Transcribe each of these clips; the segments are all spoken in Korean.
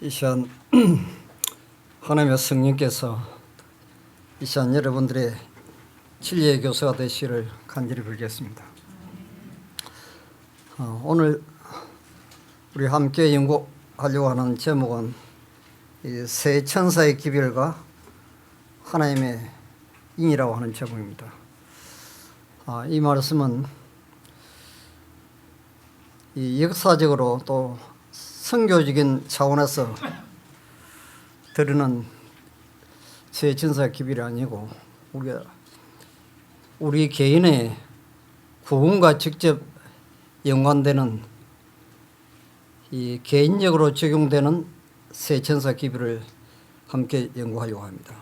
이 시간 하나님의 성령께서 이 시간 여러분들의 진리의 교수가 되시기를 간절히 빌겠습니다. 오늘 우리 함께 연구하려고 하는 제목은 이 세 천사의 기별과 하나님의 인이라고 하는 제목입니다. 이 말씀은 이 역사적으로 또 선교적인 차원에서 드리는 세 천사의 기별이 아니고 우리 개인의 구원과 직접 연관되는 이 개인적으로 적용되는 세 천사 기별을 함께 연구하려고 합니다.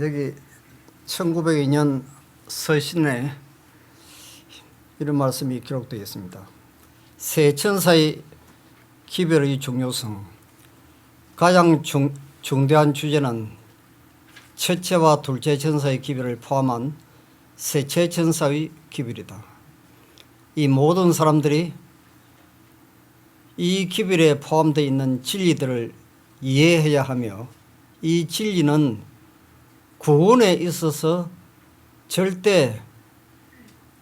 여기 1902년 서신에 이런 말씀이 기록되어 있습니다. 세 천사의 기별의 중요성. 가장 중대한 주제는 첫째와 둘째 천사의 기별을 포함한 셋째 천사의 기별이다. 이 모든 사람들이 이 기별에 포함되어 있는 진리들을 이해해야 하며 이 진리는 구원에 있어서 절대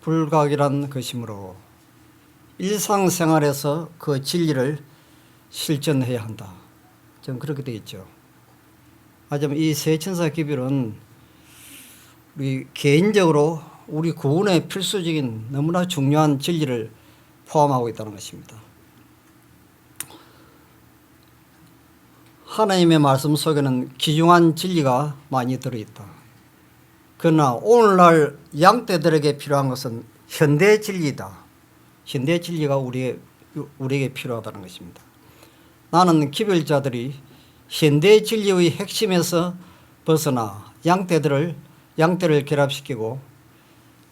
불가결한 것이므로 일상생활에서 그 진리를 실천해야 한다. 좀 그렇게 되어 있죠. 하지만 이 세 천사 기별은 우리 개인적으로 우리 구원에 필수적인 너무나 중요한 진리를 포함하고 있다는 것입니다. 하나님의 말씀 속에는 귀중한 진리가 많이 들어있다. 그러나 오늘날 양떼들에게 필요한 것은 현대 진리다. 현대 진리가 우리에게 필요하다는 것입니다. 나는 기별자들이 현대 진리의 핵심에서 벗어나 양떼를 결합시키고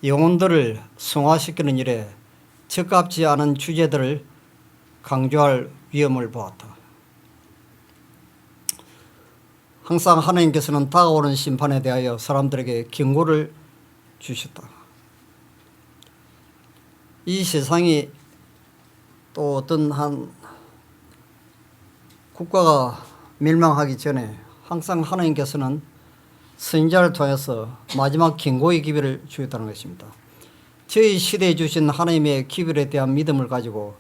영혼들을 성화시키는 일에 적합지 않은 주제들을 강조할 위험을 보았다. 항상 하나님께서는 다가오는 심판에 대하여 사람들에게 경고를 주셨다. 이 세상이 또 어떤 한 국가가 멸망하기 전에 항상 하나님께서는 선지자를 통해서 마지막 경고의 기별을 주셨다는 것입니다. 저희 시대에 주신 하나님의 기별에 대한 믿음을 가지고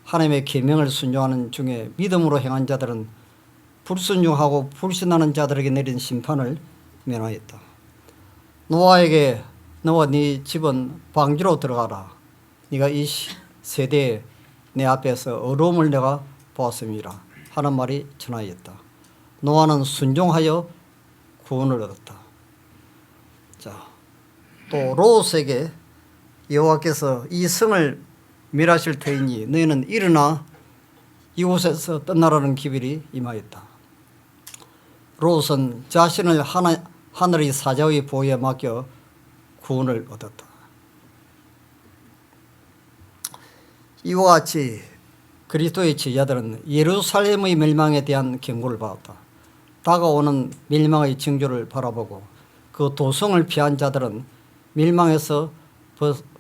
하나님의 계명을 순종하는 중에 믿음으로 행한 자들은 불순종하고 불신하는 자들에게 내린 심판을 면하였다. 노아에게 너와 네 집은 방주로 들어가라. 네가 이 세대에 내 앞에서 어려움을 내가 보았음이라 하는 말이 전하였다. 노아는 순종하여 구원을 얻었다. 자, 또 롯에게 여호와께서 이 성을 멸하실 터이니 너희는 일어나 이곳에서 떠나라는 기별이 임하였다. 롯은 자신을 하늘의 사자의 보호에 맡겨 구원을 얻었다. 이와 같이 그리스도의 제자들은 예루살렘의 멸망에 대한 경고를 받았다. 다가오는 멸망의 징조를 바라보고 그 도성을 피한 자들은 멸망에서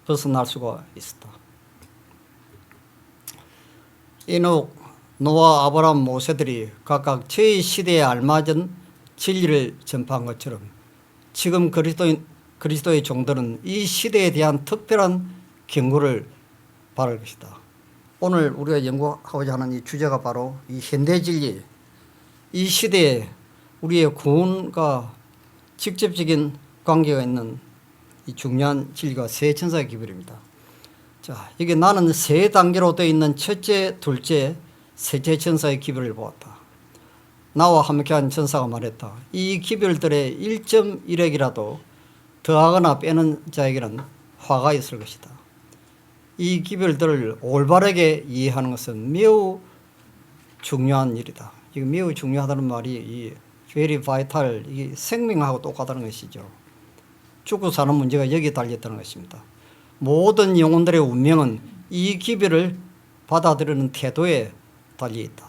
벗어날 수가 있었다. 에녹, 노아, 아브라함, 모세들이 각각 저희 시대에 알맞은 진리를 전파한 것처럼 지금 그리스도의 종들은 이 시대에 대한 특별한 경고를 바랄 것이다. 오늘 우리가 연구하고자 하는 이 주제가 바로 이 현대 진리, 이 시대에 우리의 구원과 직접적인 관계가 있는 이 중요한 진리가 세 천사의 기별입니다. 자, 이게 나는 세 단계로 되어 있는 첫째, 둘째, 셋째 천사의 기별을 보았다. 나와 함께한 천사가 말했다. 이 기별들의 1.1핵이라도 더하거나 빼는 자에게는 화가 있을 것이다. 이 기별들을 올바르게 이해하는 것은 매우 중요한 일이다. 이거 매우 중요하다는 말이 이 very vital, 이 생명하고 똑같다는 것이죠. 죽고 사는 문제가 여기에 달렸다는 것입니다. 모든 영혼들의 운명은 이 기별을 받아들이는 태도에 달려있다.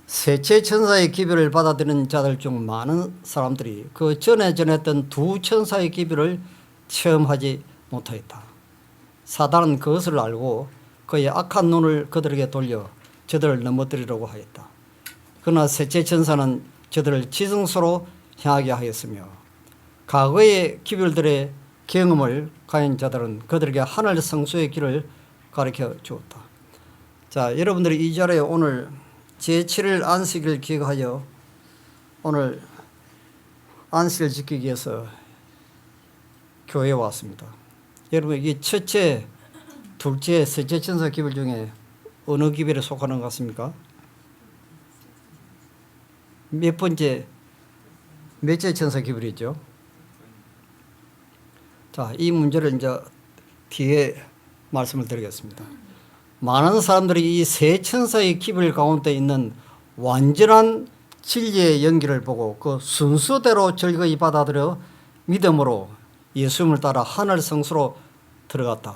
셋째 천사의 기별을 받아들이는 자들 중 많은 사람들이 그 전에 전했던 두 천사의 기별을 체험하지 못하였다. 사단은 그것을 알고 그의 악한 눈을 그들에게 돌려 저들을 넘어뜨리려고 하였다. 그러나 셋째 천사는 저들을 지성소로 향하게 하였으며 과거의 기별들의 경험을 가진 자들은 그들에게 하늘 성소의 길을 가르쳐 주었다. 자, 여러분들이 이 자리에 오늘 제7일 안식일 기억하여 오늘 안식을 지키기 위해서 교회에 왔습니다. 여러분, 이게 첫째, 둘째, 셋째 천사 기별 중에 어느 기별에 속하는 것 같습니까? 몇 번째, 몇째 천사 기별이죠? 자, 이 문제를 이제 뒤에 말씀을 드리겠습니다. 많은 사람들이 이 세 천사의 기별 가운데 있는 완전한 진리의 연기를 보고 그 순서대로 즐거이 받아들여 믿음으로 예수님을 따라 하늘 성소로 들어갔다.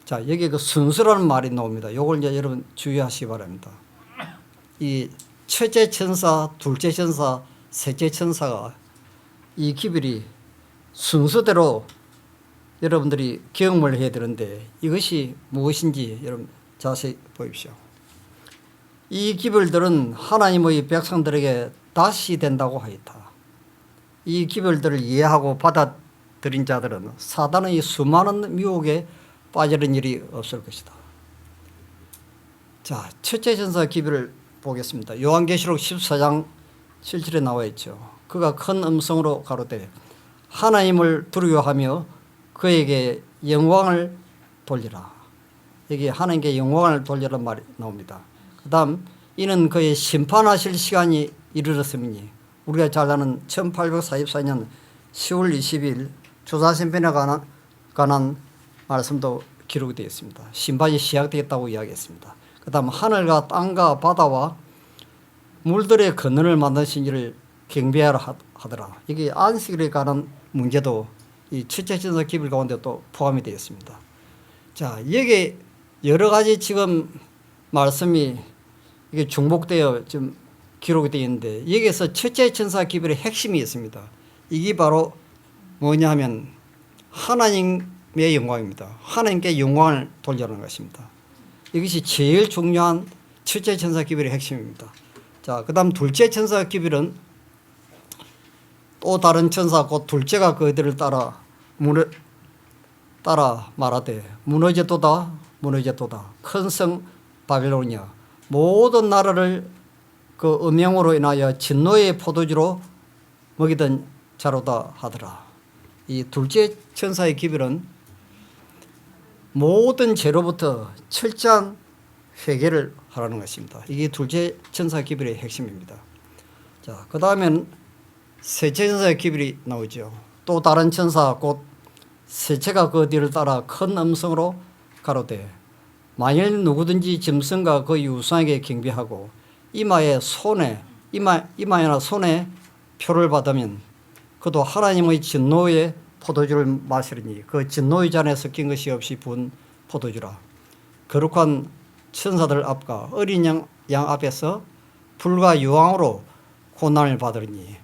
자, 여기 그 순서라는 말이 나옵니다. 이걸 이제 여러분 주의하시기 바랍니다. 이 첫째 천사, 둘째 천사, 셋째 천사가 이 기별이 순서대로 여러분들이 경험을 해야 되는데 이것이 무엇인지 여러분 자세히 보십시오. 이 기별들은 하나님의 백성들에게 다시 된다고 하였다. 이 기별들을 이해하고 받아들인 자들은 사단의 수많은 미혹에 빠지는 일이 없을 것이다. 자, 첫째 천사 기별을 보겠습니다. 요한계시록 14장 7절에 나와 있죠. 그가 큰 음성으로 가로되 하나님을 두려워하며 그에게 영광을 돌리라. 여기 하나님께 영광을 돌리라는 말이 나옵니다. 그 다음 이는 그의 심판하실 시간이 이르렀음이니 우리가 잘 아는 1844년 10월 20일 조사심판에 관한 말씀도 기록이 되어 있습니다. 심판이 시작되었다고 이야기했습니다. 그 다음 하늘과 땅과 바다와 물들의 근원을 만드신 이를 경배하라 하더라. 이게 안식일에 관한 문제도 이 첫째 천사 기별 가운데 또 포함이 되어 있습니다. 자, 여기 여러 가지 지금 말씀이 이게 중복되어 지금 기록이 되어 있는데 여기에서 첫째 천사 기별의 핵심이 있습니다. 이게 바로 뭐냐 하면 하나님의 영광입니다. 하나님께 영광을 돌리는 것입니다. 이것이 제일 중요한 첫째 천사 기별의 핵심입니다. 자, 그 다음 둘째 천사 기별은 또 다른 천사 곧 둘째가 그들을 따라 말하되 무너졌도다 무너졌도다 큰 성 바벨론이여 모든 나라를 그 음행으로 인하여 진노의 포도주로 먹이던 자로다 하더라. 이 둘째 천사의 기별은 모든 죄로부터 철저한 회개를 하라는 것입니다. 이게 둘째 천사 기별의 핵심입니다. 자, 그 다음엔 셋째 천사의 기별이 나오죠. 또 다른 천사 곧 셋째가 그 뒤를 따라 큰 음성으로 가로되 만일 누구든지 짐승과 그 유상에게 경배하고 이마에나 손에 표를 받으면 그도 하나님의 진노의 포도주를 마시리니 그 진노의 잔에 섞인 것이 없이 부은 포도주라. 거룩한 천사들 앞과 어린 양 앞에서 불과 유황으로 고난을 받으리니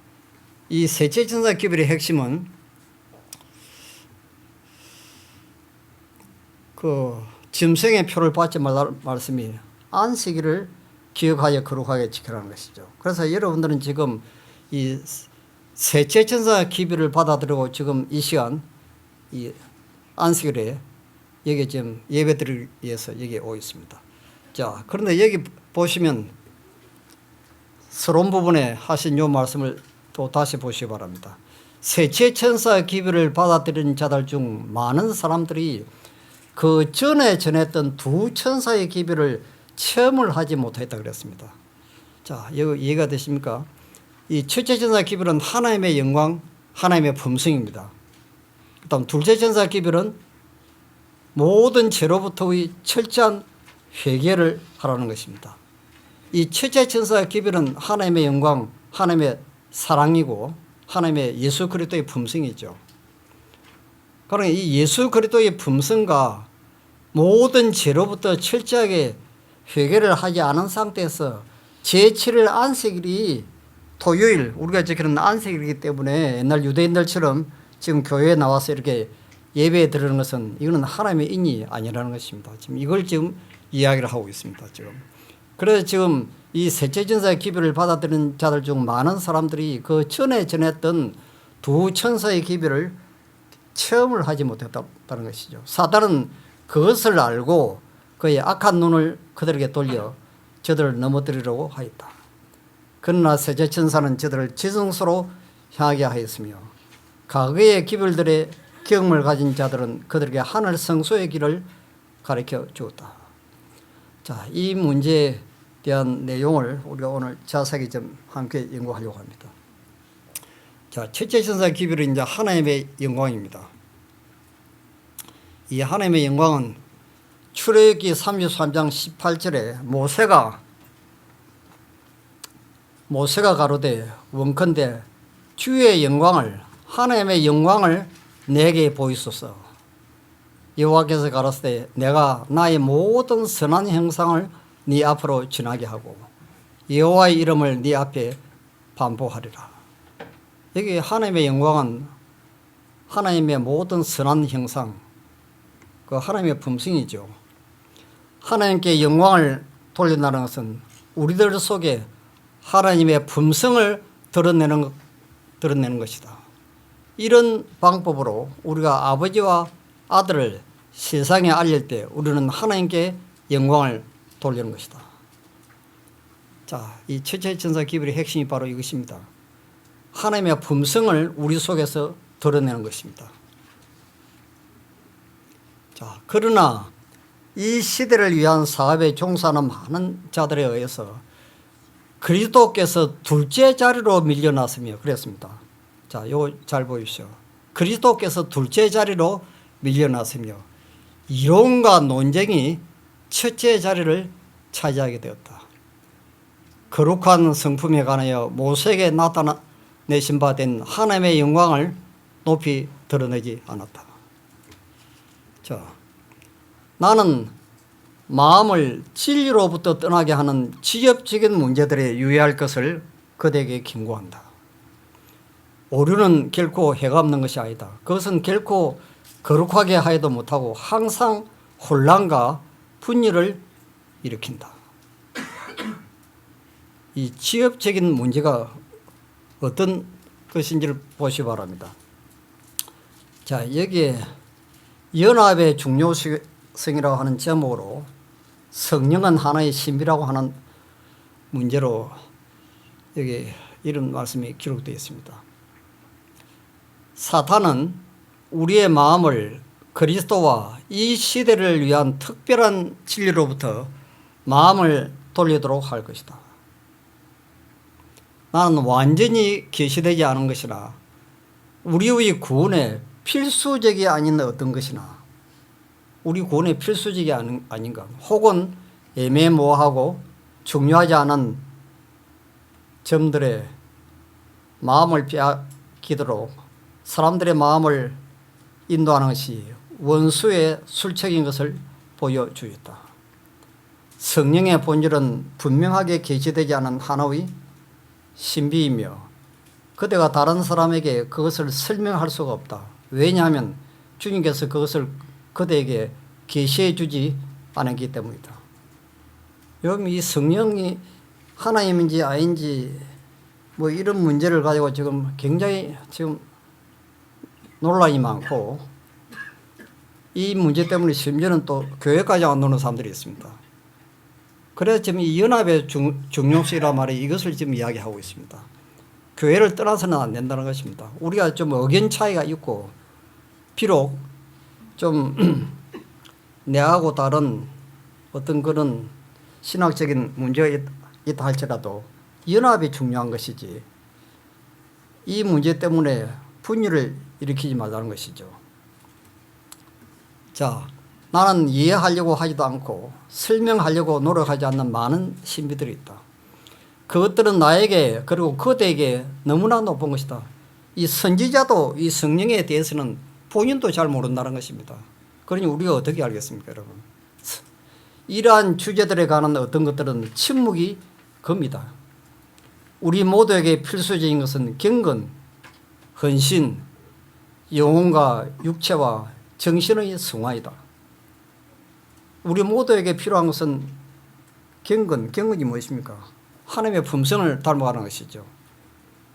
이 셋째 천사 기별의 핵심은 그 짐승의 표를 받지 말라는 말씀이 안식일을 기억하여 거룩하게 지키라는 것이죠. 그래서 여러분들은 지금 이 셋째 천사 기별을 받아들이고 지금 이 시간 이 안식일에 여기 지금 예배드리기 위해서 여기에 오고 있습니다. 자, 그런데 여기 보시면 서론 부분에 하신 요 말씀을 또 다시 보시기 바랍니다. 셋째 천사 기별을 받아들인 자들 중 많은 사람들이 그 전에 전했던 두 천사의 기별을 체험을 하지 못했다 그랬습니다. 자, 여기 이해가 되십니까? 이 첫째 천사 기별은 하나님의 영광, 하나님의 품성입니다. 그 다음 둘째 천사 기별은 모든 죄로부터의 철저한 회개를 하라는 것입니다. 이 첫째 천사 기별은 하나님의 영광, 하나님의 사랑이고 하나님의 예수 그리스도의 품성이죠. 그러니까 이 예수 그리스도의 품성과 모든 죄로부터 철저하게 회개를 하지 않은 상태에서 제7일 안식일이 토요일 우리가 지키는 안식일이기 때문에 옛날 유대인들처럼 지금 교회에 나와서 이렇게 예배에 드리는 것은 이거는 하나님의 인이 아니라는 것입니다. 지금 이걸 지금 이야기를 하고 있습니다. 지금. 그래서 지금 이 셋째 천사의 기별을 받아들인 자들 중 많은 사람들이 그 전에 전했던 두 천사의 기별을 체험을 하지 못했다는 것이죠. 사단은 그것을 알고 그의 악한 눈을 그들에게 돌려 저들을 넘어뜨리려고 하였다. 그러나 셋째 천사는 저들을 지성소로 향하게 하였으며 과거의 기별들의 경험을 가진 자들은 그들에게 하늘 성소의 길을 가르쳐 주었다. 자, 이 문제에 대한 내용을 우리가 오늘 자세히 좀 함께 연구하려고 합니다. 자, 첫째 천사의 기별은 이제 하나님의 영광입니다. 이 하나님의 영광은 출애굽기 33장 18절에 모세가 가로되 원컨대 주의 영광을 하나님의 영광을 내게 보이소서. 여호와께서 가라사대 내가 나의 모든 선한 형상을 네 앞으로 지나게 하고 여호와의 이름을 네 앞에 반복하리라. 여기 하나님의 영광은 하나님의 모든 선한 형상, 그 하나님의 품성이죠. 하나님께 영광을 돌린다는 것은 우리들 속에 하나님의 품성을 드러내는 것이다. 이런 방법으로 우리가 아버지와 아들을 세상에 알릴 때 우리는 하나님께 영광을 돌리는 것이다. 자, 이 첫째 천사 기별의 핵심이 바로 이것입니다. 하나님의 품성을 우리 속에서 드러내는 것입니다. 자, 그러나 이 시대를 위한 사업에 종사하는 많은 자들에 의해서 그리스도께서 둘째 자리로 밀려났으며 그랬습니다. 자, 요거 잘 보십시오. 그리스도께서 둘째 자리로 밀려났으며 이론과 논쟁이 첫째 자리를 차지하게 되었다. 거룩한 성품에 관하여 모세에게 나타내신 바 된 하나님의 영광을 높이 드러내지 않았다. 자, 나는 마음을 진리로부터 떠나게 하는 지엽적인 문제들에 유의할 것을 그대에게 경고한다. 오류는 결코 해가 없는 것이 아니다. 그것은 결코 거룩하게 하여도 못하고 항상 혼란과 분열을 일으킨다. 이 지엽적인 문제가 어떤 것인지를 보시기 바랍니다. 자, 여기에 연합의 중요성이라고 하는 제목으로 성령은 하나의 신비라고 하는 문제로 여기 이런 말씀이 기록되어 있습니다. 사탄은 우리의 마음을 그리스도와 이 시대를 위한 특별한 진리로부터 마음을 돌리도록 할 것이다. 나는 완전히 계시되지 않은 것이나 우리의 구원에 필수적이 아닌 어떤 것이나 우리 구원에 필수적이 아닌가 혹은 애매모호하고 중요하지 않은 점들의 마음을 빼앗기도록 사람들의 마음을 인도하는 것이 원수의 술책인 것을 보여주었다. 성령의 본질은 분명하게 계시되지 않은 하나의 신비이며 그대가 다른 사람에게 그것을 설명할 수가 없다. 왜냐하면 주님께서 그것을 그대에게 계시해 주지 않았기 때문이다. 여러분, 이 성령이 하나님인지 아닌지 뭐 이런 문제를 가지고 지금 굉장히 지금 논란이 많고 이 문제 때문에 심지어는 또 교회까지 안 오는 사람들이 있습니다. 그래서 지금 이 연합의 중요성이란 말이 이것을 지금 이야기하고 있습니다. 교회를 떠나서는 안 된다는 것입니다. 우리가 좀 의견 차이가 있고 비록 좀 내하고 다른 어떤 그런 신학적인 문제가 있다 할지라도 연합이 중요한 것이지 이 문제 때문에 분열을 일으키지 말라는 것이죠. 자, 나는 이해하려고 하지도 않고 설명하려고 노력하지 않는 많은 신비들이 있다. 그것들은 나에게 그리고 그대에게 너무나 높은 것이다. 이 선지자도 이 성령에 대해서는 본인도 잘 모른다는 것입니다. 그러니 우리가 어떻게 알겠습니까, 여러분? 이러한 주제들에 관한 어떤 것들은 침묵이 겁니다. 우리 모두에게 필수적인 것은 경건, 헌신, 영혼과 육체와 정신의 승화이다. 우리 모두에게 필요한 것은 경건이 무엇입니까? 하나님의 품성을 닮아가는 것이죠.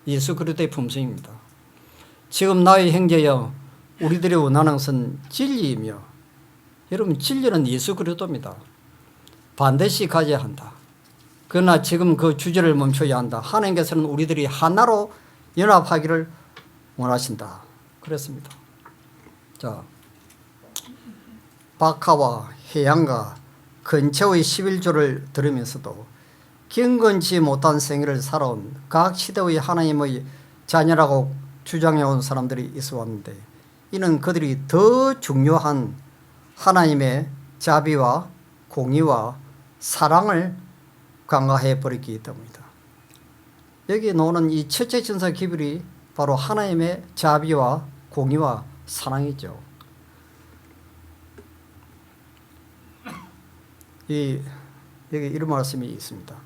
예수 그리스도의 품성입니다. 지금 나의 형제여, 우리들이 원하는 것은 진리이며, 여러분 진리는 예수 그리스도입니다. 반드시 가져야 한다. 그러나 지금 그 주제를 멈춰야 한다. 하나님께서는 우리들이 하나로 연합하기를 원하신다. 그랬습니다. 자, 박하와 해양과 근처의 11조를 들으면서도 경건치 못한 생애를 살아온 각 시대의 하나님의 자녀라고 주장해온 사람들이 있어 왔는데, 이는 그들이 더 중요한 하나님의 자비와 공의와 사랑을 간과해 버렸기 때문이다. 여기 나오는 이 첫째 천사 기별이 바로 하나님의 자비와 공의와 사랑이죠. 여기 이런 말씀이 있습니다.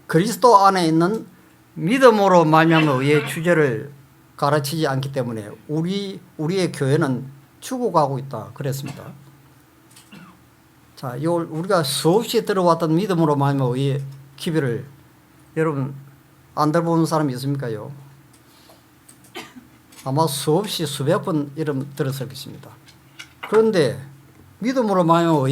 그리스도 안에 있는 믿음으로 말미암아 의의 주제를 가르치지 않기 때문에 우리의 교회는 죽어가고 있다. 그랬습니다. 자, 이걸 우리가 수없이 들어왔던 믿음으로 말미암아 의의 기별을 여러분 안 들어보는 사람이 있습니까요? 아마 수없이 수백 번 이름 들었을 것입니다. 그런데 믿음으로 말미암아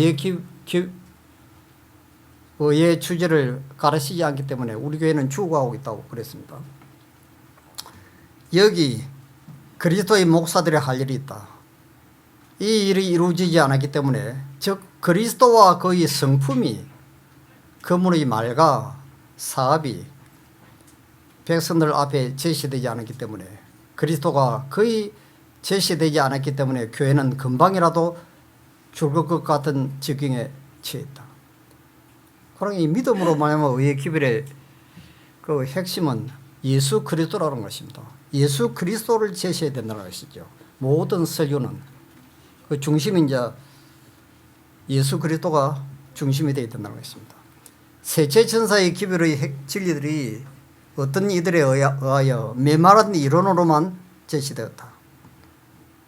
의의 주제를 가르치지 않기 때문에 우리 교회는 죽어가고 있다고 그랬습니다. 여기 그리스도의 목사들이 할 일이 있다. 이 일이 이루어지지 않았기 때문에, 즉 그리스도와 그의 성품이, 그분의 말과 사업이 백성들 앞에 제시되지 않았기 때문에, 그리스도가 거의 제시되지 않았기 때문에 교회는 금방이라도 죽을 것 같은 지경에 처했다. 그러니 이 믿음으로 말하면 의의 기별의 그 핵심은 예수 그리스도라는 것입니다. 예수 그리스도를 제시해야 된다는 것이죠. 모든 설교는 그 중심이 이제 예수 그리스도가 중심이 되어야 된다는 것입니다. 셋째 천사의 기별의 진리들이 어떤 이들에 의하여 메마른 이론으로만 제시되었다.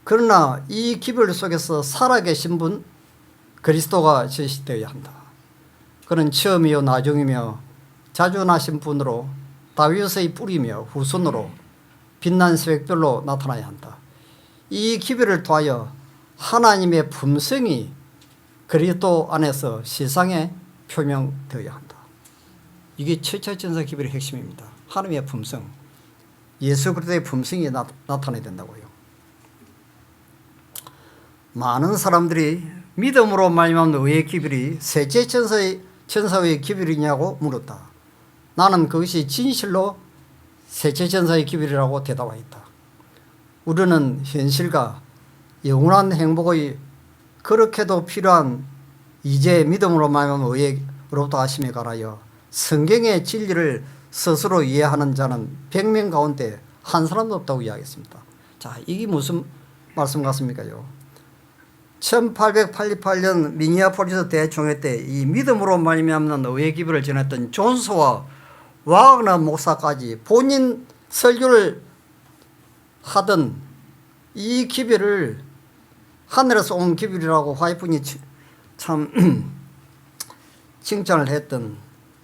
그러나 이 기별 속에서 살아계신 분 그리스도가 제시되어야 한다. 그는 처음이요 나중이며 자주나신 분으로 다윗의 뿌리며 후손으로 빛난 새벽별로 나타나야 한다. 이 기별을 통하여 하나님의 품성이 그리스도 안에서 세상에 표명되어야 한다. 이게 첫째 천사 기별의 핵심입니다. 하나님의 품성, 예수 그리스도의 품성이 나타나야 된다고요. 많은 사람들이 믿음으로 말미암는 의의 기별이 셋째 천사의 기별이냐고 물었다. 나는 그것이 진실로 셋째 천사의 기별이라고 대답하였다. 우리는 현실과 영원한 행복의 그렇게도 필요한 이제 믿음으로 말미암는 의로부터 하심에 관하여 성경의 진리를 스스로 이해하는 자는 100명 가운데 한 사람도 없다고 이야기했습니다. 자, 이게 무슨 말씀 같습니까요? 1888년 미니아폴리스 대총회 때 이 믿음으로 말미암는 의의 기별을 전했던 존스와 와그너 목사까지 본인 설교를 하던 이 기별을 하늘에서 온 기별이라고 화이트분이 참 칭찬을 했던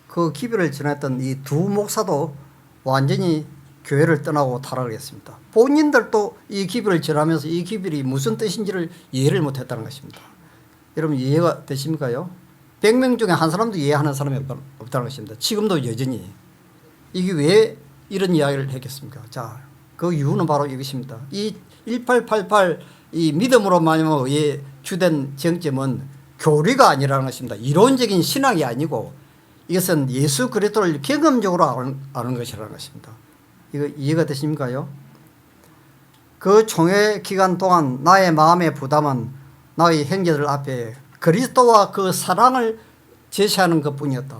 그 기별을 전했던 이 두 목사도 완전히 교회를 떠나고 타락을 했습니다. 본인들도 이 기별을 전하면서 이 기별이 무슨 뜻인지를 이해를 못했다는 것입니다. 여러분 이해가 되십니까요? 100명 중에 한 사람도 이해하는 사람이 없다는 것입니다. 지금도 여전히. 이게 왜 이런 이야기를 했겠습니까? 자, 그 이유는 바로 이것입니다. 이 1888 이 믿음으로 말미암아 의의 주된 정점은 교리가 아니라는 것입니다. 이론적인 신학이 아니고 이것은 예수 그리스도를 경험적으로 아는 것이라는 것입니다. 이거 이해가 되십니까요? 그 총회 기간 동안 나의 마음의 부담은 나의 형제들 앞에 그리스도와 그 사랑을 제시하는 것뿐이었다.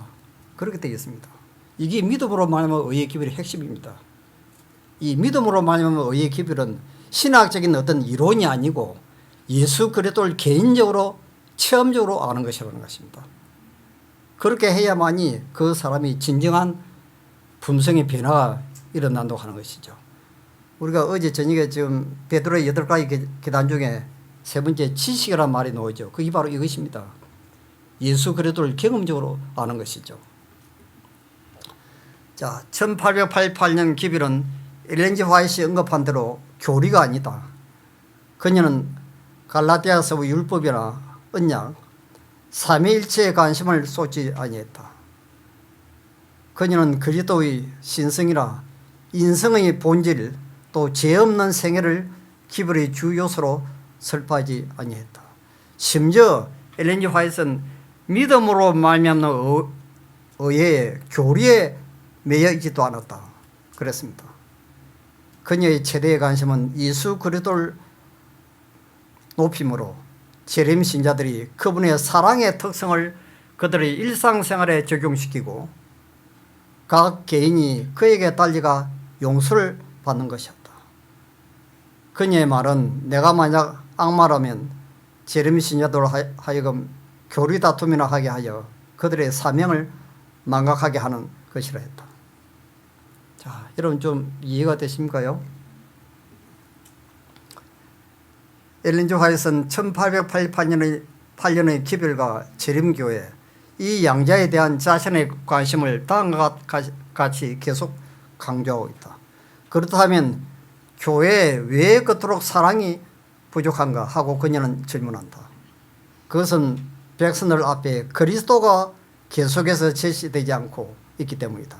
그렇게 되겠습니다. 이게 믿음으로 말하면 의의 기별의 핵심입니다. 이 믿음으로 말하면 의의 기별은 신학적인 어떤 이론이 아니고 예수 그리스도를 개인적으로 체험적으로 아는 것이라는 것입니다. 그렇게 해야만이 그 사람이 진정한 품성의 변화가 일어난다고 하는 것이죠. 우리가 어제 저녁에 지금 베드로의 8가지 계단 중에 세 번째 지식이란 말이 나오죠. 그게 바로 이것입니다. 예수 그리스도를 경험적으로 아는 것이죠. 자, 1888년 기별은 엘렌 G. 화이트이 언급한 대로 교리가 아니다. 그녀는 갈라디아서 율법이나 언약, 삼위일체에 관심을 쏟지 아니했다. 그녀는 그리스도의 신성이라 인성의 본질 또 죄 없는 생애를 기별의 주 요소로 설파하지 아니했다. 심지어 엘렌 G. 화이트는 믿음으로 말미암는 의에 교리에 매여 있지도 않았다. 그랬습니다. 그녀의 최대의 관심은 예수 그리스도를 높임으로 재림 신자들이 그분의 사랑의 특성을 그들의 일상생활에 적용시키고 각 개인이 그에게 달려가 용서를 받는 것이었다. 그녀의 말은 내가 만약 악마라면 재림 신자들 하여금 교리 다툼이나 하게 하여 그들의 사명을 망각하게 하는 것이라 했다. 자, 여러분 좀 이해가 되십니까요? 엘렌 G. 화이트는 1888년의 기별과 재림교회 이 양자에 대한 자신의 관심을 다음과 같이 계속 강조하고 있다. 그렇다면 교회에 왜 그토록 사랑이 부족한가 하고 그녀는 질문한다. 그것은 백성들 앞에 그리스도가 계속해서 제시되지 않고 있기 때문이다.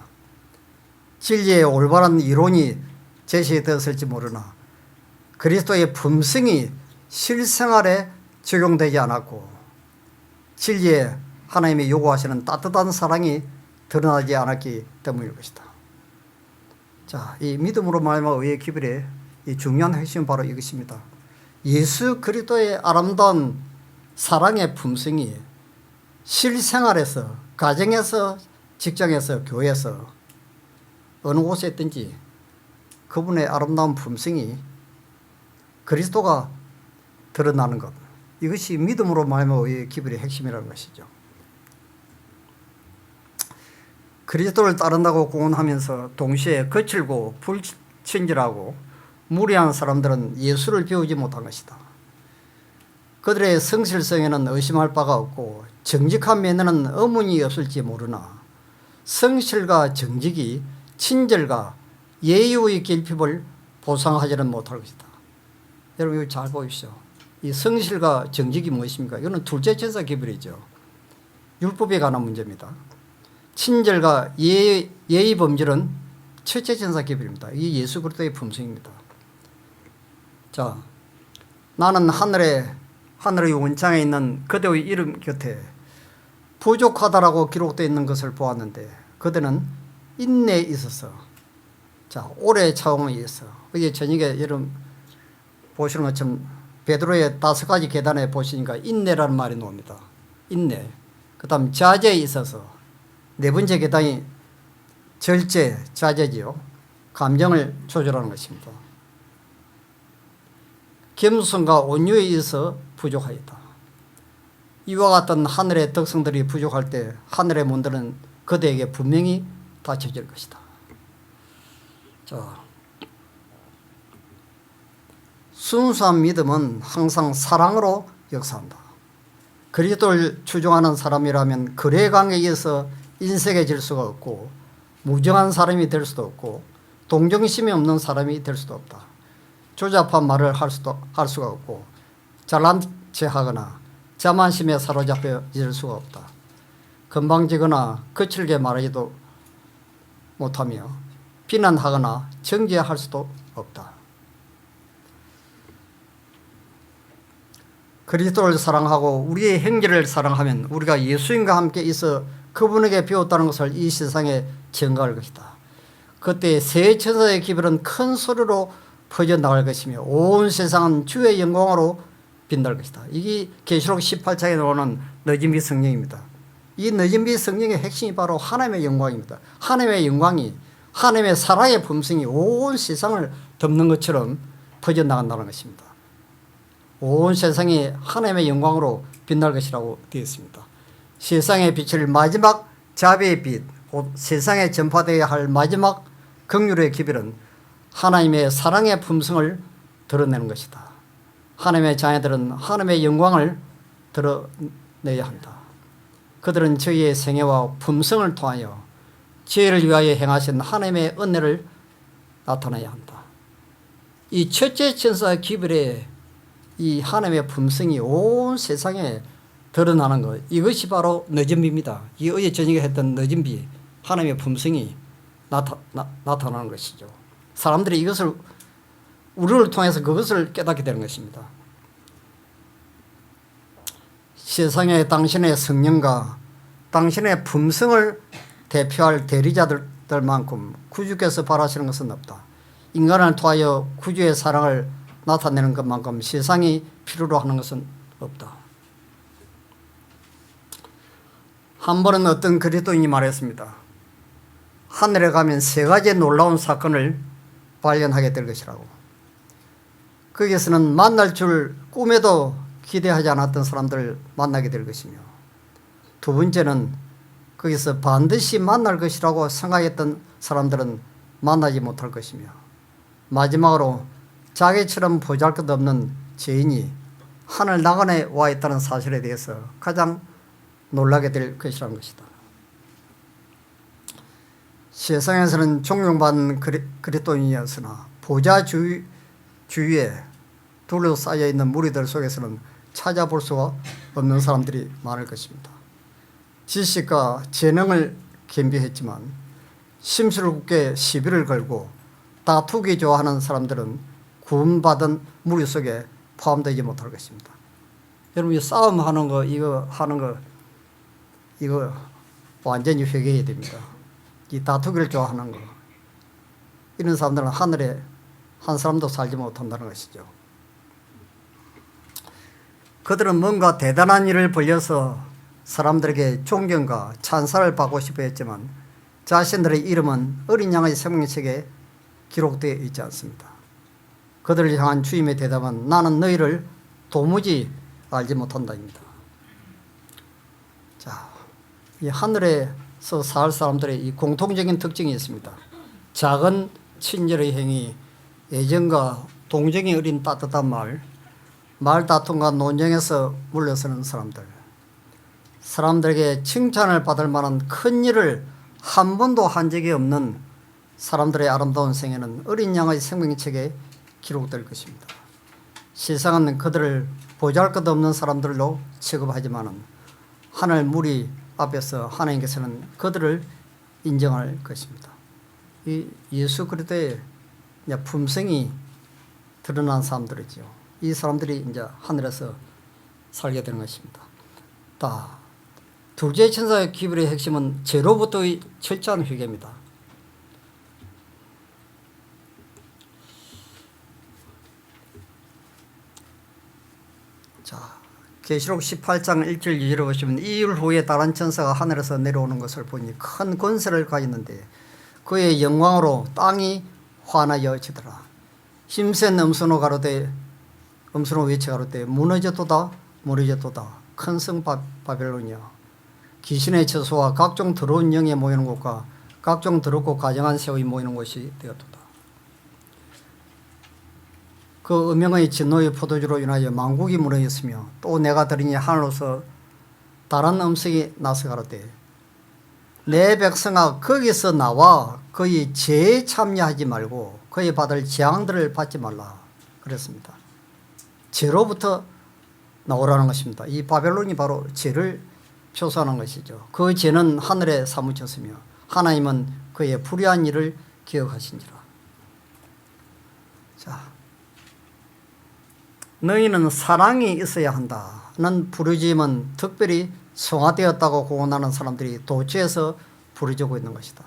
진리의 올바른 이론이 제시되었을지 모르나 그리스도의 품성이 실생활에 적용되지 않았고 진리에 하나님이 요구하시는 따뜻한 사랑이 드러나지 않았기 때문일 것이다. 자, 이 믿음으로 말미암아 의의 기별의 이 중요한 핵심은 바로 이것입니다. 예수 그리스도의 아름다운 사랑의 품성이 실생활에서, 가정에서, 직장에서, 교회에서 어느 곳에 있든지 그분의 아름다운 품성이 그리스도가 드러나는 것, 이것이 믿음으로 말미암아 의의 기별의 핵심이라는 것이죠. 그리스도를 따른다고 공언하면서 동시에 거칠고 불친절하고 무례한 사람들은 예수를 배우지 못한 것이다. 그들의 성실성에는 의심할 바가 없고 정직한 면에는 의문이 없을지 모르나 성실과 정직이 친절과 예의의 결핍을 보상하지는 못할 것이다. 여러분 이거 잘 보십시오. 이 성실과 정직이 무엇입니까? 이거는 둘째 천사 기별이죠. 율법에 관한 문제입니다. 친절과 예의 범절은 첫째 천사 기별입니다. 이게 예수 그리스도의 품성입니다. 자, 나는 하늘의 원창에 있는 그대의 이름 곁에 부족하다라고 기록되어 있는 것을 보았는데 그대는 인내에 있어서, 자, 오래 참음에 있어. 이게 저녁에 여러분 보시는 것처럼 베드로의 5가지 계단에 보시니까 인내라는 말이 나옵니다. 인내. 그 다음 자제에 있어서 네 번째 계단이 절제, 자제지요. 감정을 조절하는 것입니다. 겸손과 온유에 있어 부족하였다. 이와 같은 하늘의 덕성들이 부족할 때 하늘의 문들은 그대에게 분명히 닫혀질 것이다. 자, 순수한 믿음은 항상 사랑으로 역사한다. 그리스도를 추종하는 사람이라면 거래 관계에 의해서 인색해질 수가 없고 무정한 사람이 될 수도 없고 동정심이 없는 사람이 될 수도 없다. 조잡한 말을 할 수가 없고 잘난 체하거나 자만심에 사로잡혀질 수가 없다. 건방지거나 거칠게 말하지도 못하며 비난하거나 정죄할 수도 없다. 그리스도를 사랑하고 우리의 형제를 사랑하면 우리가 예수님과 함께 있어 그분에게 배웠다는 것을 이 세상에 증거할 것이다. 그때 세 천사의 기별은 큰 소리로 퍼져나갈 것이며 온 세상은 주의 영광으로 빛날 것이다. 이게 계시록 18장에 나오는 느짐비 성령입니다. 이 느짐비 성령의 핵심이 바로 하나님의 영광입니다. 하나님의 영광이, 하나님의 사랑의 품성이 온 세상을 덮는 것처럼 퍼져나간다는 것입니다. 온 세상이 하나님의 영광으로 빛날 것이라고 되어 있습니다. 세상에 비칠 마지막 자비의 빛, 곧 세상에 전파되어야 할 마지막 긍휼의 기별은 하나님의 사랑의 품성을 드러내는 것이다. 하나님의 자녀들은 하나님의 영광을 드러내야 한다. 그들은 저희의 생애와 품성을 통하여 저희를 위하여 행하신 하나님의 은혜를 나타내야 한다. 이 첫째 천사 기별의 이 하나님의 품성이 온 세상에 드러나는 것, 이것이 바로 늦은비입니다. 이 어제 저녁에 했던 늦은비, 하나님의 품성이 나타나는 것이죠. 사람들이 이것을, 우리를 통해서 그것을 깨닫게 되는 것입니다. 세상에 당신의 성령과 당신의 품성을 대표할 대리자들만큼 구주께서 바라시는 것은 없다. 인간을 통하여 구주의 사랑을 나타내는 것만큼 세상이 필요로 하는 것은 없다. 한 번은 어떤 그리스도인이 말했습니다. 하늘에 가면 세 가지 놀라운 사건을 발견하게 될 것이라고. 거기에서는 만날 줄 꿈에도 기대하지 않았던 사람들을 만나게 될 것이며, 두 번째는 거기서 반드시 만날 것이라고 생각했던 사람들은 만나지 못할 것이며, 마지막으로 자기처럼 보잘것없는 죄인이 하늘 나간에 와 있다는 사실에 대해서 가장 놀라게 될 것이라는 것이다. 세상에서는 존경받는 그리스도인이었으나 보좌 주위에 둘러싸여 있는 무리들 속에서는 찾아볼 수가 없는 사람들이 많을 것입니다. 지식과 재능을 겸비했지만 심술궂게 시비를 걸고 다투기 좋아하는 사람들은 구원받은 무리 속에 포함되지 못할 것입니다. 여러분, 이 싸움하는 거, 이거 하는 거, 이거 완전히 회개해야 됩니다. 이 다투기를 좋아하는 거, 이런 사람들은 하늘에 한 사람도 살지 못한다는 것이죠. 그들은 뭔가 대단한 일을 벌여서 사람들에게 존경과 찬사를 받고 싶어 했지만 자신들의 이름은 어린 양의 생명책에 기록되어 있지 않습니다. 그들을 향한 주님의 대답은 나는 너희를 도무지 알지 못한다입니다. 자, 이 하늘에서 살 사람들의 이 공통적인 특징이 있습니다. 작은 친절의 행위, 애정과 동정이 어린 따뜻한 말다툼과 논쟁에서 물러서는 사람들, 사람들에게 칭찬을 받을 만한 큰 일을 한 번도 한 적이 없는 사람들의 아름다운 생애는 어린 양의 생명책에 기록될 것입니다. 세상은 그들을 보잘것없는 사람들로 취급하지만 하늘 무리 앞에서 하나님께서는 그들을 인정할 것입니다. 이 예수 그리스도의 품성이 드러난 사람들이죠. 이 사람들이 이제 하늘에서 살게 되는 것입니다. 둘째 천사의 기별의 핵심은 죄로부터의 철저한 회개입니다. 자, 계시록 18장 1절 2절을 보시면 이 일 후에 다른 천사가 하늘에서 내려오는 것을 보니 큰 권세를 가졌는데 그의 영광으로 땅이 환하여지더라. 힘센 음소노 외쳐 가로되 무너졌도다 무너졌도다 큰 성 바벨론이야. 귀신의 처소와 각종 더러운 영에 모이는 곳과 각종 더럽고 가증한 새의 모이는 곳이 되었도다. 그 음영의 진노의 포도주로 인하여 만국이 무너졌으며 또 내가 들으니 하늘로서 다른 음성이 나서 가로되 내 백성아 거기서 나와 그의 죄에 참여하지 말고 그의 받을 재앙들을 받지 말라 그랬습니다. 죄로부터 나오라는 것입니다. 이 바벨론이 바로 죄를 표사하는 것이죠. 그 죄는 하늘에 사무쳤으며 하나님은 그의 불의한 일을 기억하신지라. 자, 너희는 사랑이 있어야 한다는 부르짖음은 특별히 성화되었다고 공언하는 사람들이 도처에서 부르짖고 있는 것이다.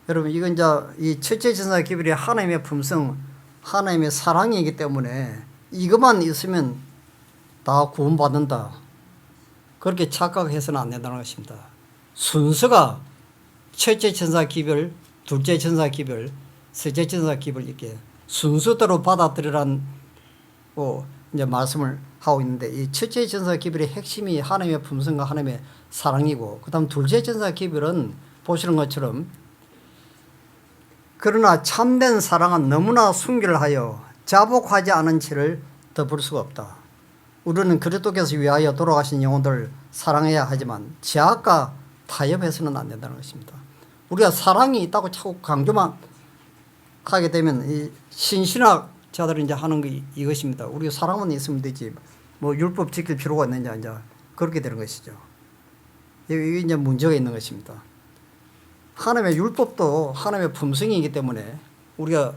여러분, 이건 이제 이 첫째 천사의 기별이 하나님의 품성, 하나님의 사랑이기 때문에 이것만 있으면 다 구원받는다, 그렇게 착각해서는 안 된다는 것입니다. 순서가 첫째 천사 기별, 둘째 천사 기별, 셋째 천사 기별 이렇게 순서대로 받아들이라는 이제 말씀을 하고 있는데, 이 첫째 천사 기별의 핵심이 하나님의 품성과 하나님의 사랑이고, 그 다음 둘째 천사 기별은 보시는 것처럼 그러나 참된 사랑은 너무나 순결하여 자복하지 않은 채를 더 볼 수가 없다. 우리는 그리스도께서 위하여 돌아가신 영혼들을 사랑해야 하지만 제약과 타협해서는 안 된다는 것입니다. 우리가 사랑이 있다고 자꾸 강조만 하게 되면 이 신신학자들이 이제 하는 게 이것입니다. 우리가 사랑만 있으면 되지 뭐 율법 지킬 필요가 있느냐 이제 그렇게 되는 것이죠. 이게 이제 문제가 있는 것입니다. 하나님의 율법도 하나님의 품성이기 때문에 우리가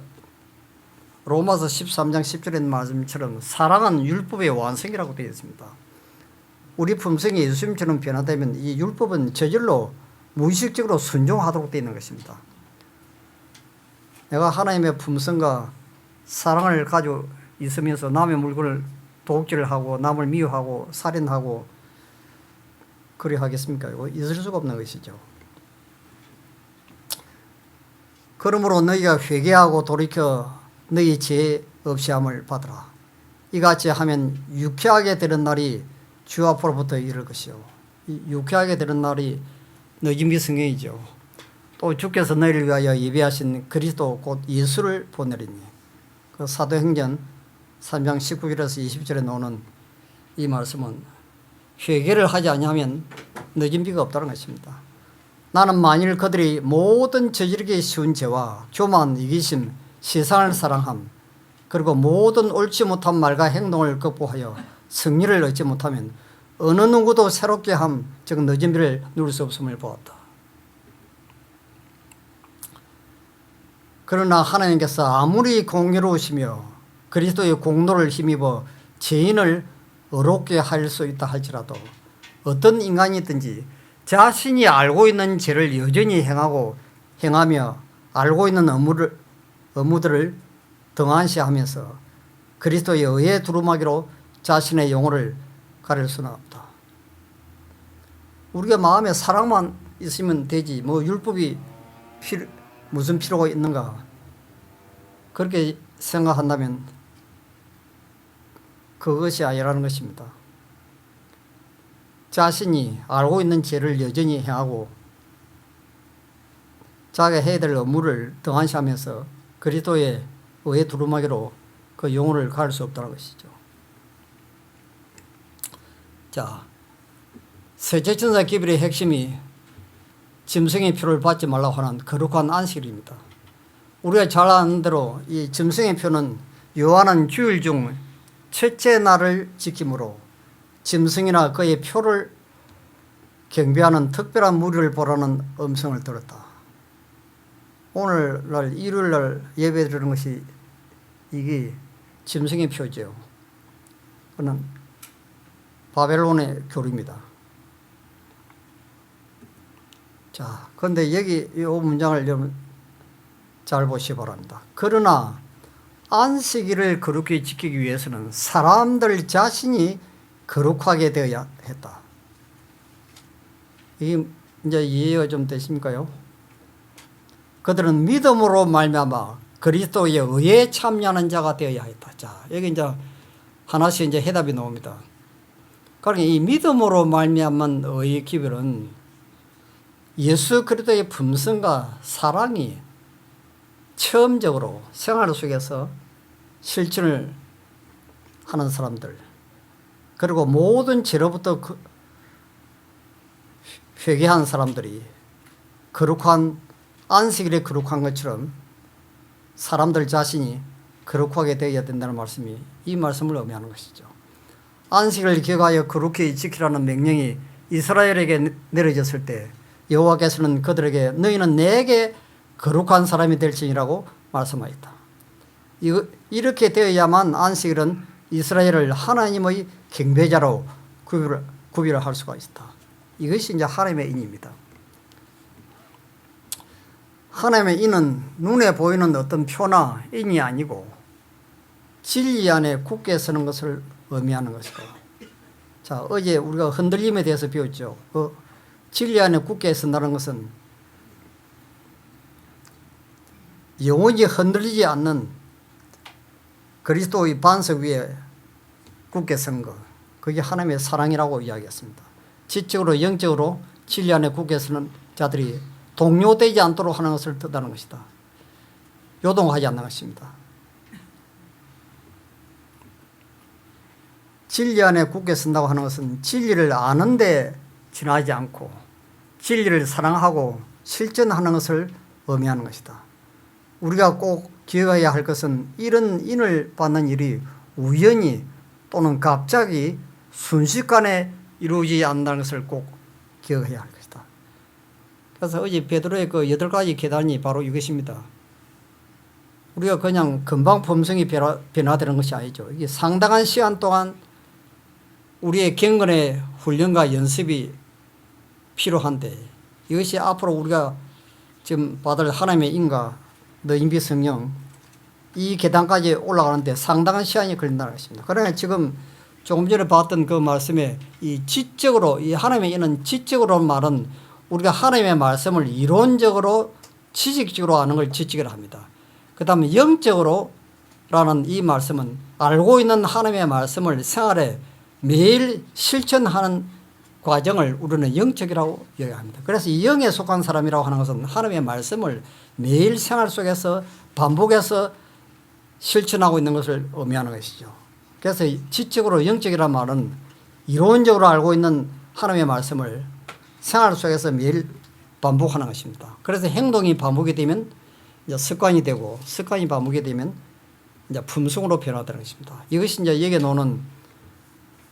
로마서 13장 10절의 말씀처럼 사랑은 율법의 완성이라고 되어 있습니다. 우리 품성이 예수님처럼 변화되면 이 율법은 저절로 무의식적으로 순종하도록 되어 있는 것입니다. 내가 하나님의 품성과 사랑을 가지고 있으면서 남의 물건을 도둑질을 하고 남을 미워하고 살인하고 그리 하겠습니까? 있을 수가 없는 것이죠. 그러므로 너희가 회개하고 돌이켜 너희 죄 없이 함을 받으라. 이같이 하면 유쾌하게 되는 날이 주 앞으로부터 이를 것이요. 유쾌하게 되는 날이 늦음이 성경이죠. 또 주께서 너희를 위하여 예비하신 그리스도 곧 예수를 보내리니. 그 사도행전 3장 19절에서 20절에 나오는 이 말씀은 회개를 하지 아니하면 늦은 비가 없다는 것입니다. 나는 만일 그들이 모든 저지르기 쉬운 죄와 교만, 이기심, 세상을 사랑함, 그리고 모든 옳지 못한 말과 행동을 극복하여 승리를 얻지 못하면 어느 누구도 새롭게 함, 즉 늦은 비를 누릴 수 없음을 보았다. 그러나 하나님께서 아무리 공의로우시며 그리스도의 공로를 힘입어 죄인을 의롭게 할 수 있다 할지라도 어떤 인간이든지 자신이 알고 있는 죄를 여전히 행하며 알고 있는 의무들을 등한시하면서 그리스도의 의에 두루마기로 자신의 영혼을 가릴 수는 없다. 우리가 마음에 사랑만 있으면 되지 뭐 율법이 무슨 필요가 있는가 그렇게 생각한다면 그것이 아니라는 것입니다. 자신이 알고 있는 죄를 여전히 행하고 자기가 해야 될 업무를 등한시하면서 그리스도의 의에 두루마기로 그 영혼을 가릴 수 없다는 것이죠. 자, 세제천사 기별의 핵심이 짐승의 표를 받지 말라고 하는 거룩한 안식일입니다. 우리가 잘 아는 대로 이 짐승의 표는 요한은 주일 중 첫째 날을 지킴으로 짐승이나 그의 표를 경배하는 특별한 무리를 보라는 음성을 들었다. 오늘날 일요일날 예배 드리는 것이 이게 짐승의 표죠. 그는 바벨론의 교리입니다. 자, 그런데 여기 이 문장을 여러분 잘 보시기 바랍니다. 그러나 안식일을 거룩히 지키기 위해서는 사람들 자신이 거룩하게 되어야 했다. 이게 이제 이해가 좀 되십니까요? 그들은 믿음으로 말미암아 그리스도의 의에 참여하는 자가 되어야 했다. 자, 여기 이제 하나씩 이제 해답이 나옵니다. 그러니까 이 믿음으로 말미암은 의의 기별은 예수 그리스도의 품성과 사랑이 처음적으로 생활 속에서 실천을 하는 사람들, 그리고 모든 죄로부터 회개한 사람들이 거룩한 안식일에 거룩한 것처럼 사람들 자신이 거룩하게 되어야 된다는 말씀이 이 말씀을 의미하는 것이죠. 안식일을 기억하여 거룩히 지키라는 명령이 이스라엘에게 내려졌을 때 여호와께서는 그들에게 너희는 내게 거룩한 사람이 될지니라고 말씀하였다. 이렇게 되어야만 안식일은 이스라엘을 하나님의 경배자로 구별을 할 수가 있다. 이것이 이제 하나님의 인입니다. 하나님의 인은 눈에 보이는 어떤 표나 인이 아니고 진리 안에 굳게 서는 것을 의미하는 것이고, 자, 어제 우리가 흔들림에 대해서 배웠죠. 진리 안에 굳게 선다는 것은 영원히 흔들리지 않는 그리스도의 반석 위에 굳게 선 것, 그게 하나님의 사랑이라고 이야기했습니다. 지적으로 영적으로 진리 안에 굳게 서는 자들이 동요되지 않도록 하는 것을 뜻하는 것이다. 요동하지 않는 것입니다. 진리 안에 굳게 선다고 하는 것은 진리를 아는데 지나지 않고 진리를 사랑하고 실천하는 것을 의미하는 것이다. 우리가 꼭 기억해야 할 것은 이런 인을 받는 일이 우연히 또는 갑자기 순식간에 이루어지지 않는다는 것을 꼭 기억해야 할 것이다. 그래서 어제 베드로의 그 8가지 계단이 바로 이것입니다. 우리가 그냥 금방 품성이 변화되는 것이 아니죠. 이게 상당한 시간 동안 우리의 경건의 훈련과 연습이 필요한데 이것이 앞으로 우리가 지금 받을 하나님의 인과 너인비 성령 이 계단까지 올라가는데 상당한 시간이 걸린다는 것입니다. 그러나 지금 조금 전에 봤던 그 말씀에 이 지적으로 이 하나님의 인은 지적으로 말은 우리가 하나님의 말씀을 이론적으로 지식적으로 아는 걸 지적이라 합니다. 그 다음에 영적으로라는 이 말씀은 알고 있는 하나님의 말씀을 생활에 매일 실천하는 과정을 우리는 영적이라고 이야기합니다. 그래서 이 영에 속한 사람이라고 하는 것은 하나님의 말씀을 매일 생활 속에서 반복해서 실천하고 있는 것을 의미하는 것이죠. 그래서 지적으로 영적이라는 말은 이론적으로 알고 있는 하나님의 말씀을 생활 속에서 매일 반복하는 것입니다. 그래서 행동이 반복이 되면 이제 습관이 되고 습관이 반복이 되면 이제 품성으로 변화되는 것입니다. 이것이 이제 여기에 나오는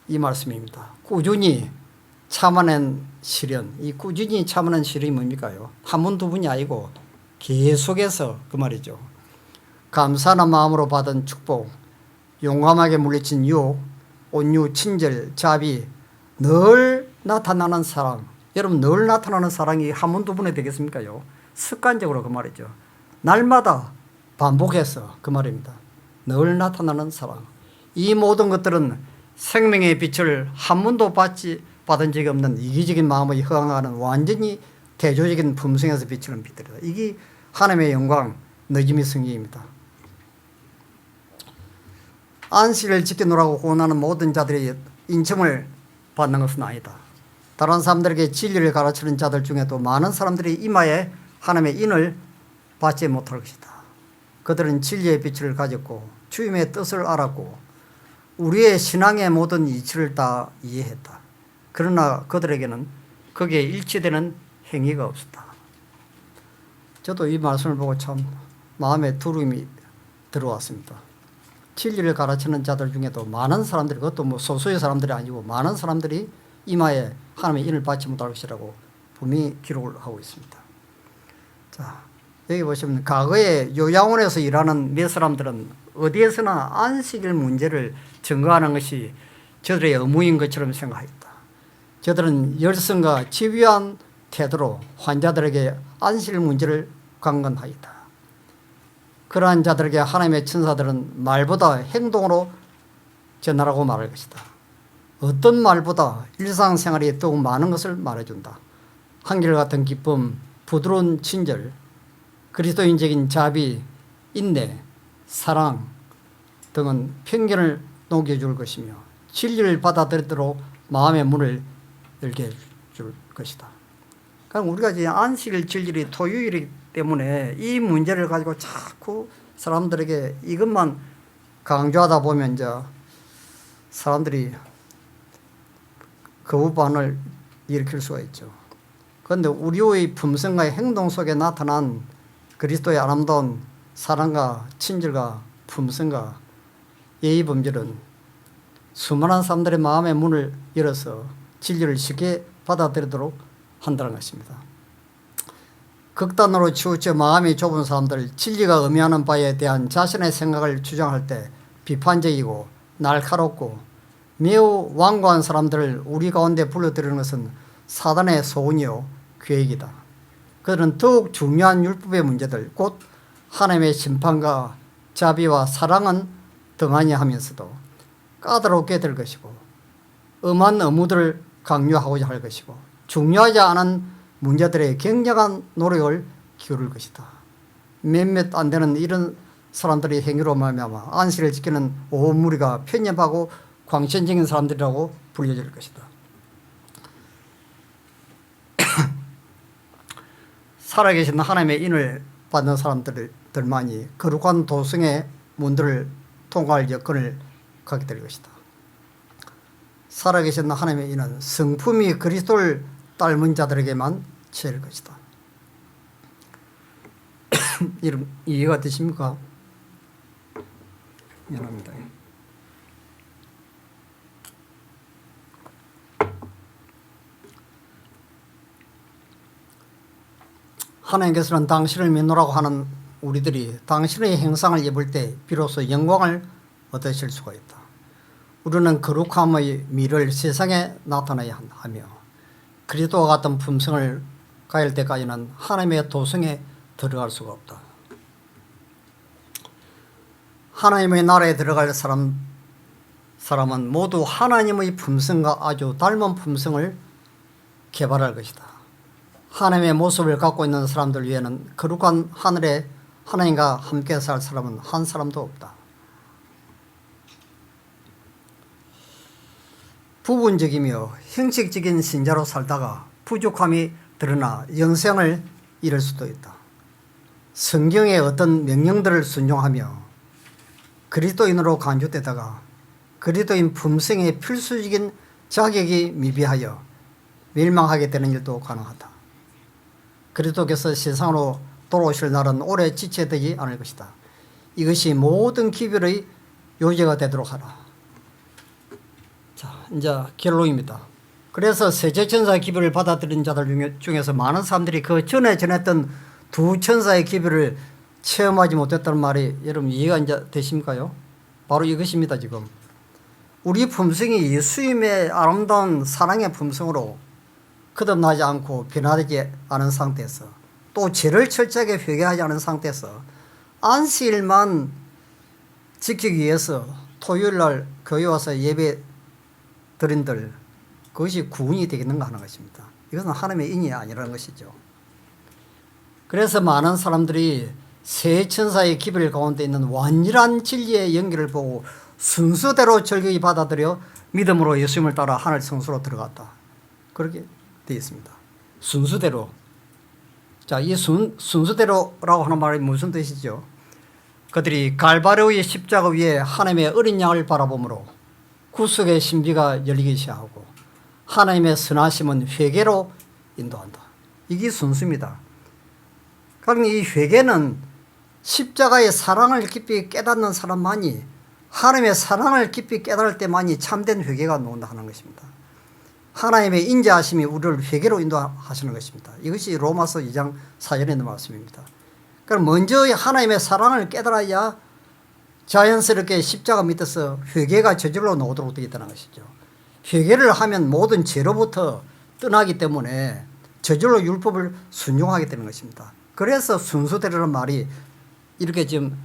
이 말씀입니다. 꾸준히 참아낸 시련. 이 꾸준히 참아낸 시련이 뭡니까요? 한 번, 두 번이 아니고 계속해서 그 말이죠. 감사한 마음으로 받은 축복, 용감하게 물리친 유혹, 온유, 친절, 자비, 늘 나타나는 사랑. 여러분 늘 나타나는 사랑이 한 번, 두 번에 되겠습니까요? 습관적으로 그 말이죠. 날마다 반복해서 그 말입니다. 늘 나타나는 사랑. 이 모든 것들은 생명의 빛을 한 번도 받은 적이 없는 이기적인 마음의 허강하는 완전히 대조적인 품성에서 비치는 빛들이다. 이게 하나님의 영광, 너희미 성경입니다. 안식을 지켜놓으라고 고난하는 모든 자들이 인정을 받는 것은 아니다. 다른 사람들에게 진리를 가르치는 자들 중에도 많은 사람들이 이마에 하나님의 인을 받지 못할 것이다. 그들은 진리의 빛을 가졌고 주님의 뜻을 알았고 우리의 신앙의 모든 이치를 다 이해했다. 그러나 그들에게는 거기에 일치되는 행위가 없었다. 저도 이 말씀을 보고 참 마음에 두려움이 들어왔습니다. 진리를 가르치는 자들 중에도 많은 사람들이, 그것도 뭐 소수의 사람들이 아니고 많은 사람들이 이마에 하나님의 인을 받지 못할 것이라고 분명히 기록을 하고 있습니다. 자, 여기 보시면 과거에 요양원에서 일하는 몇 사람들은 어디에서나 안식일 문제를 증거하는 것이 저들의 의무인 것처럼 생각했다. 저들은 열성과 집요한 태도로 환자들에게 안식일 문제를 강건하였다. 그러한 자들에게 하나님의 천사들은 말보다 행동으로 전하라고 말할 것이다. 어떤 말보다 일상생활이 더욱 많은 것을 말해준다. 한결같은 기쁨, 부드러운 친절, 그리스도인적인 자비, 인내, 사랑 등은 편견을 녹여줄 것이며 진리를 받아들이도록 마음의 문을 열게 해줄 것이다. 그러니까 우리가 이제 안식일, 진리이 토요일이기 때문에 이 문제를 가지고 자꾸 사람들에게 이것만 강조하다 보면 이제 사람들이 거부 반응을 일으킬 수가 있죠. 그런데 우리의 품성과 행동 속에 나타난 그리스도의 아름다운 사랑과 친절과 품성과 예의 범절은 수많은 사람들의 마음의 문을 열어서 진리를 쉽게 받아들이도록 한다는 것입니다. 극단으로 치우쳐 마음이 좁은 사람들, 진리가 의미하는 바에 대한 자신의 생각을 주장할 때 비판적이고 날카롭고 매우 완고한 사람들을 우리 가운데 불러들이는 것은 사단의 소원이요 계획이다. 그들은 더욱 중요한 율법의 문제들, 곧 하나님의 심판과 자비와 사랑은 등한히 하면서도 까다롭게 될 것이고 엄한 의무들을 강요하고자 할 것이고 중요하지 않은 문제들에 굉장한 노력을 기울일 것이다. 몇몇 안 되는 이런 사람들의 행위로 말미암아 안식을 지키는 온 무리가 편협하고 광천적인 사람들이라고 불려질 것이다. 살아계신 하나님의 인을 받는 사람들만이 거룩한 도성의 문들을 통과할 여건을 갖게 될 것이다. 살아계신 하나님의 이는 성품이 그리스도를 닮은 자들에게만 취할 것이다. 여러분 이해가 되십니까? 미안합니다. 하나님께서는 당신을 믿노라고 하는 우리들이 당신의 형상을 입을 때 비로소 영광을 얻으실 수가 있다. 우리는 거룩함의 미를 세상에 나타나야 하며 그리스도와 같은 품성을 가질 때까지는 하나님의 도성에 들어갈 수가 없다. 하나님의 나라에 들어갈 사람은 모두 하나님의 품성과 아주 닮은 품성을 개발할 것이다. 하나님의 모습을 갖고 있는 사람들 위에는 거룩한 하늘에 하나님과 함께 살 사람은 한 사람도 없다. 부분적이며 형식적인 신자로 살다가 부족함이 드러나 영생을 잃을 수도 있다. 성경의 어떤 명령들을 순종하며 그리스도인으로 간주되다가 그리스도인 품성의 필수적인 자격이 미비하여 멸망하게 되는 일도 가능하다. 그리스도께서 세상으로 돌아오실 날은 오래 지체되지 않을 것이다. 이것이 모든 기별의 요제가 되도록 하라. 자, 이제 결론입니다. 그래서 세제천사의 기별을 받아들인 자들 중에서 많은 사람들이 그 전에 전했던 두 천사의 기별을 체험하지 못했다는 말이 여러분 이해가 이제 되십니까요? 바로 이것입니다. 지금 우리 품성이 예수님의 아름다운 사랑의 품성으로 거듭나지 않고 변화되지 않은 상태에서 또 죄를 철저하게 회개하지 않은 상태에서 안식일만 지키기 위해서 토요일날 교회 와서 예배 드린들 그것이 구원이 되겠는가 하는 것입니다. 이것은 하나님의 인이 아니라는 것이죠. 그래서 많은 사람들이 세 천사의 기별 가운데 있는 완전한 진리의 연기를 보고 순서대로 절격이 받아들여 믿음으로 예수님을 따라 하늘 성소로 들어갔다. 그렇게 되어 있습니다. 순서대로. 자, 이 순서대로라고 하는 말이 무슨 뜻이죠? 그들이 갈바리오의 십자가 위에 하나님의 어린 양을 바라보므로 구속의 신비가 열리기 시작하고 하나님의 선하심은 회개로 인도한다. 이게 순수입니다. 그러니까 이 회개는 십자가의 사랑을 깊이 깨닫는 사람만이 하나님의 사랑을 깊이 깨달을 때만이 참된 회개가 나온다 하는 것입니다. 하나님의 인자하심이 우리를 회개로 인도하시는 것입니다. 이것이 로마서 2장 4절에 있는 말씀입니다. 그럼 먼저 하나님의 사랑을 깨달아야 자연스럽게 십자가 밑에서 회개가 저절로 나오도록 되어 있다는 것이죠. 회개를 하면 모든 죄로부터 떠나기 때문에 저절로 율법을 순종하게 되는 것입니다. 그래서 순서대로라는 말이 이렇게 지금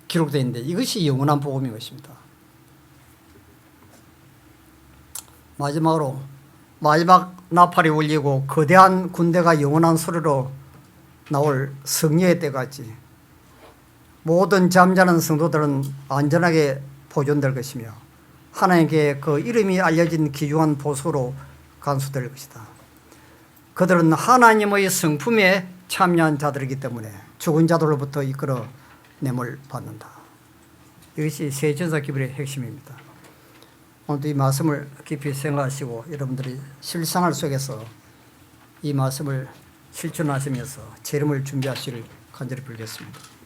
기록되어 있는데 이것이 영원한 복음인 것입니다. 마지막으로 마지막 나팔이 울리고 거대한 군대가 영원한 소리로 나올 승리의 때까지 모든 잠자는 성도들은 안전하게 보존될 것이며 하나님께 그 이름이 알려진 귀중한 보석으로 간수될 것이다. 그들은 하나님의 성품에 참여한 자들이기 때문에 죽은 자들로부터 이끌어 냄을 받는다. 이것이 세천사 기별의 핵심입니다. 오늘도 이 말씀을 깊이 생각하시고 여러분들이 실생활 속에서 이 말씀을 실천하시면서 재림을 준비하시길 간절히 빌겠습니다.